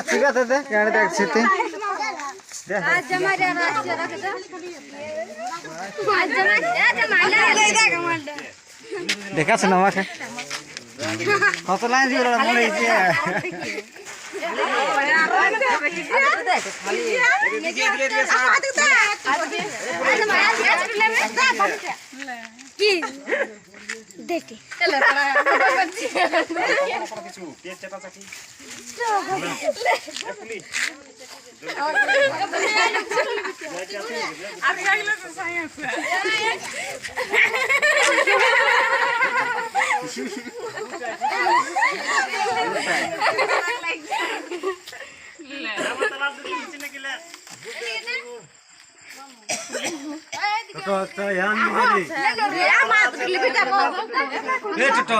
ঠিক আছে দেখছি দেখাচ্ছে না আমাকে কত লাইন দিয়ে মনে হয়েছে কি দেখি ছোট